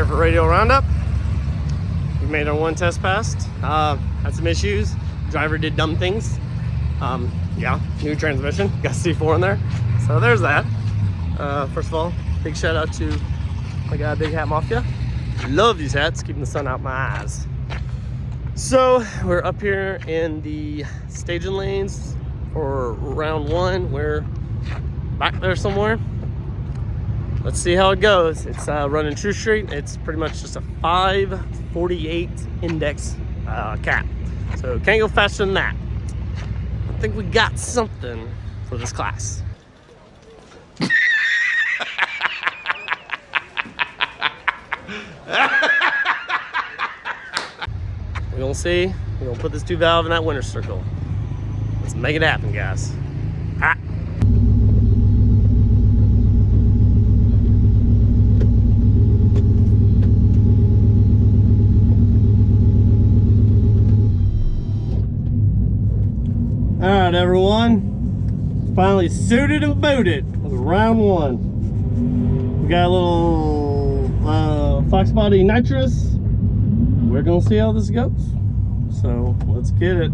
here for Radial Roundup. We made our one test pass. Had some issues. Driver did dumb things. Yeah, new transmission. Got C4 in there. So there's that. First of all, big shout out to my guy, Big Hat Mafia. Love these hats, keeping the sun out my eyes. So we're up here in the staging lanes for round one. We're back there somewhere. Let's see how it goes. It's running True Street. It's pretty much just a 548 index cap. So can't go faster than that. I think we got something for this class. We're gonna see. We're gonna put this 2-valve in that winner circle. Let's make it happen, guys. Ah. All right, everyone. Finally suited and booted with round one. We got a little Fox Body nitrous. We're gonna see how this goes. So let's get it.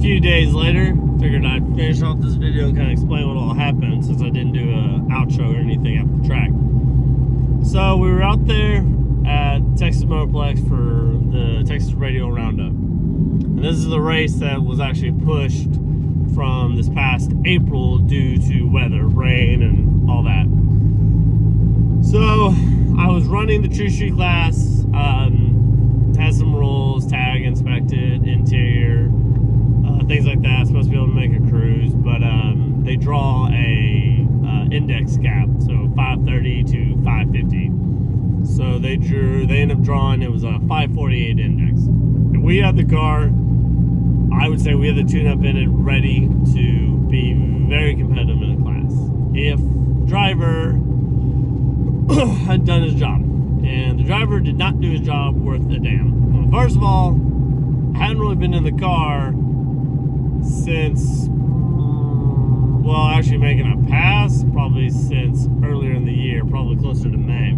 Few days later, figured I'd finish off this video and kind of explain what all happened, since I didn't do an outro or anything at the track. So we were out there at Texas Motorplex for the Texas Radial Roundup, and this is the race that was actually pushed from this past April due to weather, rain, and all that. So I was running the True Street class, had some rules, tag inspected, interior, things like that. Supposed to be able to make a cruise, but they draw a index cap, so 530 to 550. So they ended up drawing, it was a 548 index. And we had the car, I would say we had the tune-up in it ready to be very competitive in the class if the driver had done his job. And the driver did not do his job worth a damn. Well, first of all, I hadn't really been in the car since, well, actually making a pass probably since earlier in the year, probably closer to May.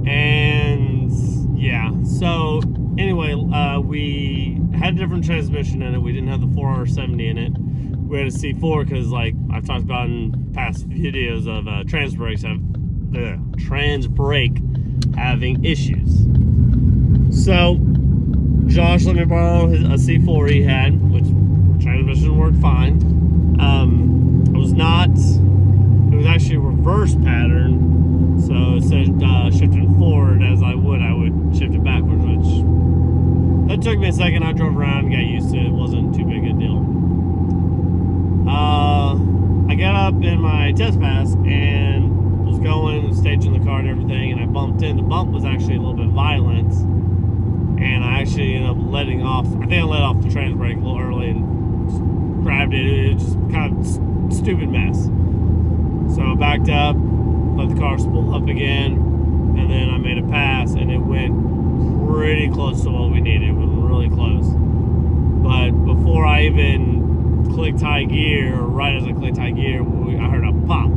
And yeah, so anyway, we had a different transmission in it. We didn't have the 4R70 in it. We had a C4 because, like I've talked about in past videos of trans brake having issues. So Josh let me borrow a C4 he had, which transmission worked fine. It was actually a reverse pattern, so instead of shifting forward as I would shift it backwards, which that took me a second. I drove around and got used to it. It wasn't too big a deal. I got up in my test pass and was going, staging the car and everything, and I bumped in. The bump was actually a little bit violent, and I actually ended up letting off. I think I let off the trans brake a little early and just grabbed it. It was just kind of stupid mess. So I backed up, let the car spool up again, and then I made a pass, and it went pretty close to what we needed. It went really close. But before I even clicked high gear, or right as I clicked high gear, I heard a pop.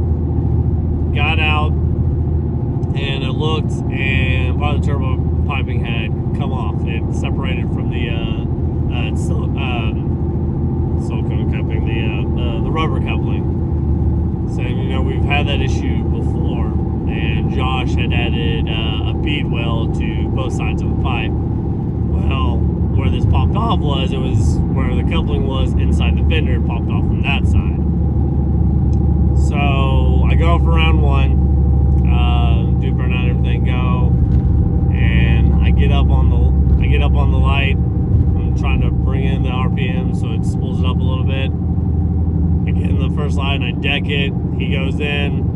Got out, and I looked, and part of the turbo piping had come off. It separated from the silicone coupling, the rubber coupling. So, you know, we've had that issue before, and Josh had added a bead well to both sides of the pipe. Well, where this popped off was, it was where the coupling was inside the fender. It popped off from that side. So I go for round one, do burnout, everything go, and I get up on the light. I'm trying to bring in the RPM so it spools it up a little bit, get in the first line, I deck it. He goes in.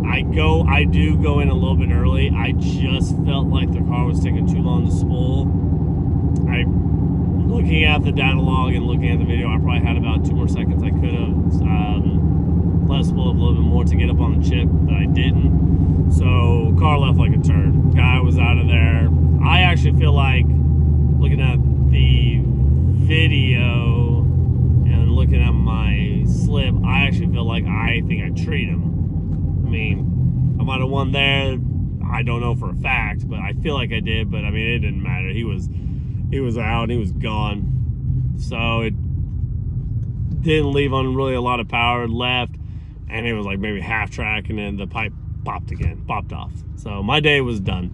I do go in a little bit early. I just felt like the car was taking too long to spool. Looking at the data log and looking at the video, I probably had about 2 more seconds. I could have let it spool up a little bit more to get up on the chip, but I didn't. So car left like a turd. Guy was out of there. I actually feel like, looking at the video and looking at my slip, I actually feel like I think I treated him. I mean, I might have won there. I don't know for a fact, but I feel like I did. But I mean, it didn't matter. He was out. He was gone. So it didn't leave on really a lot of power left, and it was like maybe half track, and then the pipe popped off. So my day was done.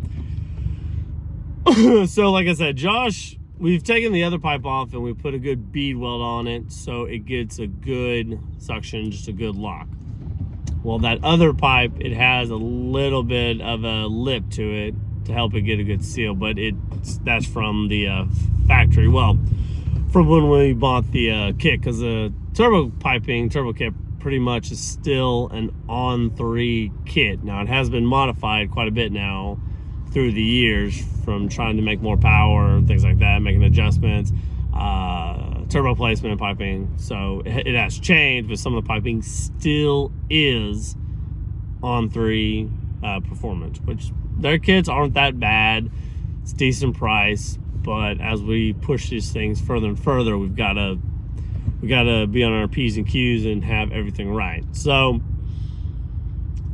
So like I said, Josh, we've taken the other pipe off and we put a good bead weld on it so it gets a good suction, just a good lock. Well, that other pipe, it has a little bit of a lip to it to help it get a good seal, but that's from the factory. Well, from when we bought the kit, because the turbo kit pretty much is still an on-3 kit. Now, it has been modified quite a bit now through the years, from trying to make more power and things like that, making adjustments, turbo placement and piping. So it has changed, but some of the piping still is on 3 performance, which their kits aren't that bad. It's decent price, but as we push these things further and further, we got to be on our P's and Q's and have everything right. So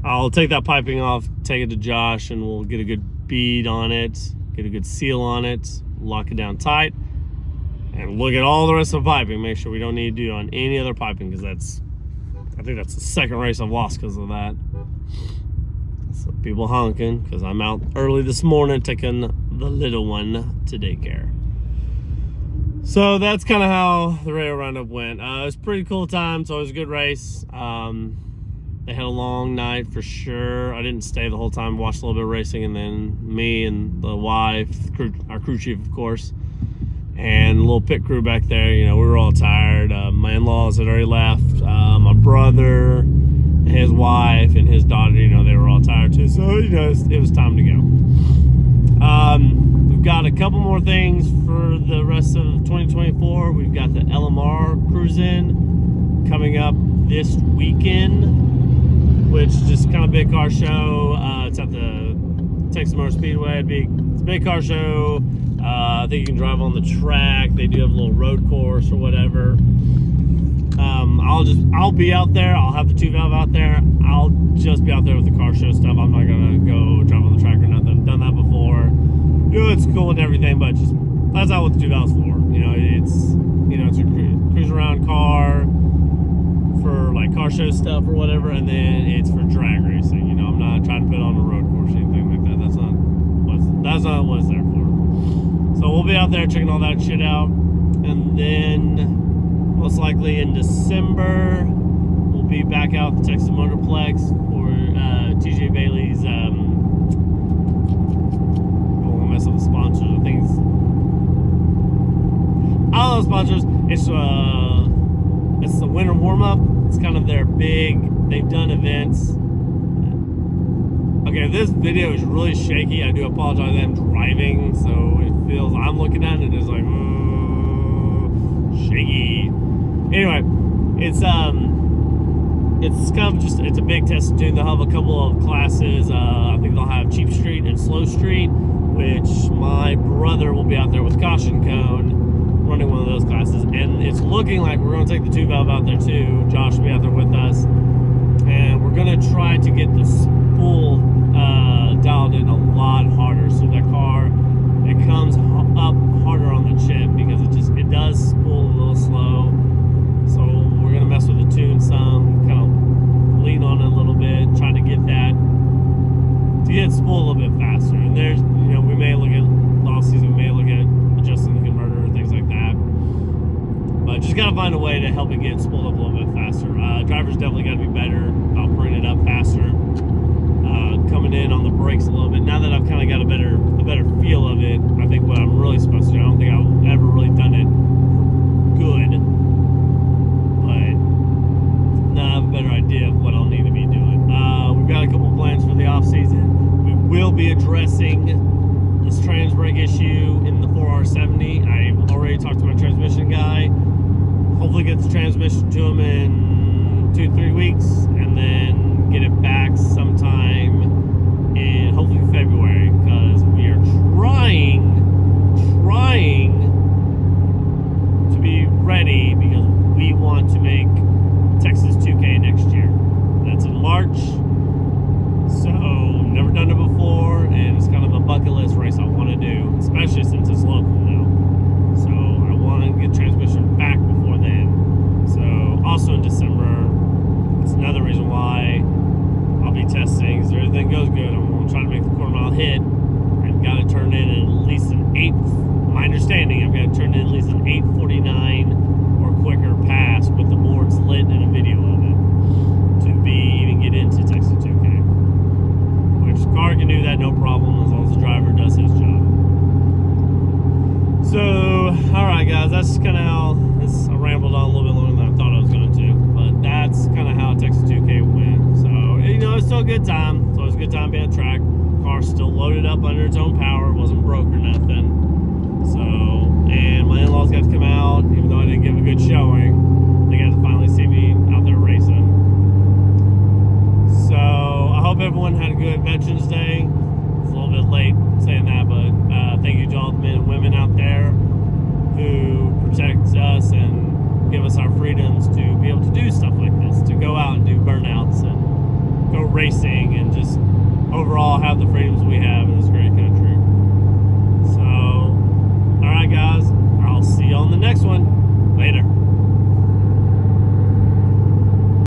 I'll take that piping off, take it to Josh, and we'll get a good bead on it, get a good seal on it, lock it down tight, and look at all the rest of the piping. Make sure we don't need to do on any other piping, because I think that's the second race I've lost because of that. So people honking because I'm out early this morning taking the little one to daycare. So that's kind of how the Radial Roundup went. It was a pretty cool time. It's always a good race. They had a long night for sure. I didn't stay the whole time, watched a little bit of racing, and then me and the wife, our crew chief, of course, and a little pit crew back there. You know, we were all tired. My in-laws had already left. My brother, and his wife, and his daughter, you know, they were all tired too. So, you know, it was time to go. We've got a couple more things for the rest of 2024. We've got the LMR cruise-in coming up this weekend, which is just kind of big car show. It's at the Texas Motor Speedway. It's a big car show. I think you can drive on the track. They do have a little road course or whatever. I'll be out there. I'll have the 2-valve out there. I'll just be out there with the car show stuff. I'm not gonna go drive on the track or nothing. Done that before. You know, it's cool and everything, but just that's not what the 2-valve's for. You know, it's a cruise around car for like car show stuff or whatever, and then it's for drag racing. You know, I'm not trying to put on a road course or anything like that. That's not what it's there for. So we'll be out there checking all that shit out, and then most likely in December we'll be back out at the Texas Motorplex for TJ Bailey's. I don't want to mess up the sponsors. I think it's, I don't know sponsors. It's the winter warm-up. It's kind of their big, they've done events. Okay, this video is really shaky. I do apologize. I'm driving, so it feels, I'm looking at it and it's like, shaky. Anyway, it's kind of just, it's a big test tune. They'll have a couple of classes. I think they'll have Cheap Street and Slow Street, which my brother will be out there with Caution Cone running one of those classes, and it's looking like we're going to take the 2-valve out there too. Josh will be out there with us, and we're going to try to get the spool dialed in a lot harder, so that car, it comes up harder on the chip, because it does spool a little slow. So we're going to mess with the tune some, kind of lean on it a little bit, trying to get that to get spool a little bit faster. And there's, you know, we may look at off season, we may look at adjusting the converter and things like that. But just got to find a way to help it get spooled up a little bit faster. Drivers definitely got to be better about bringing it up faster, coming in on the brakes a little bit. Now that I've kind of got a better feel of it, I think what I'm really supposed to do, I don't think I've ever really done it good, but be addressing this trans brake issue in the 4R70. I've already talked to my transmission guy. Hopefully get the transmission to him in 2-3 weeks, and then get it back sometime in hopefully February, because we are trying to be ready, because we want to make Texas 2K next year. That's in March, so never done it before, and it's kind of a bucket list race I want to do, especially since it's local now. So I want to get transmission back before then. So also in December, that's another reason why I'll be testing. Because if everything goes good, I'm going to try to make the quarter mile hit. I've got to turn in at least an 8. My understanding, I've got to turn in at least an 8:49 or quicker pass with the boards lit and a video of it to even get into Texas 2K. Which the car can do that no problem, as long as the driver does his job. So, alright guys, that's kind of how this. I rambled on a little bit longer than I thought I was going to, but that's kind of how Texas 2K went. So, you know, it's still a good time. So it's a good time being at track. Car's still loaded up under its own power. It wasn't broke or nothing. So, and my in-laws got to come out, even though I didn't give a good showing. They got to finally see me out there racing. So, I hope everyone had a good Veterans Day. It's a little bit late saying that, but thank you to all the men and women out there who protect us and give us our freedoms to be able to do stuff like that.